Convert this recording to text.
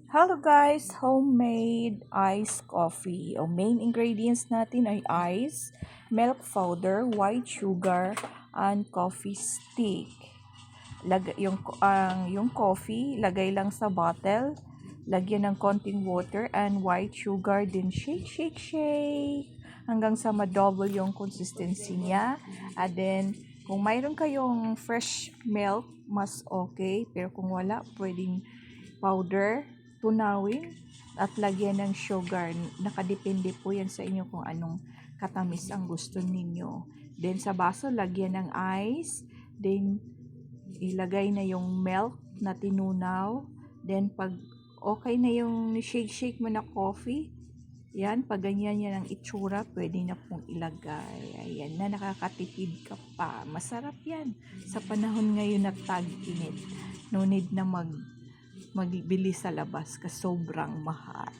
Hello guys! Homemade iced coffee. Ang main ingredients natin ay ice, milk powder, white sugar, and coffee stick. Yung coffee, lagay lang sa bottle. Lagyan ng konting water and white sugar. Then shake, shake, shake. Hanggang sa ma-double yung consistency niya. And then, kung mayroon kayong fresh milk, mas okay. Pero kung wala, pwedeng powder, tunawin, at lagyan ng sugar. Nakadepende po yan sa inyo kung anong katamis ang gusto ninyo. Then sa baso, lagyan ng ice. Then ilagay na yung milk na tinunaw. Then pag okay na yung shake-shake mo na coffee, yan, pag ganyan yan ang itsura, pwede na pong ilagay. Ayan na, nakakatipid ka pa. Masarap yan. Sa panahon ngayon na tag-init, no need na magbili sa labas kasi sobrang mahal.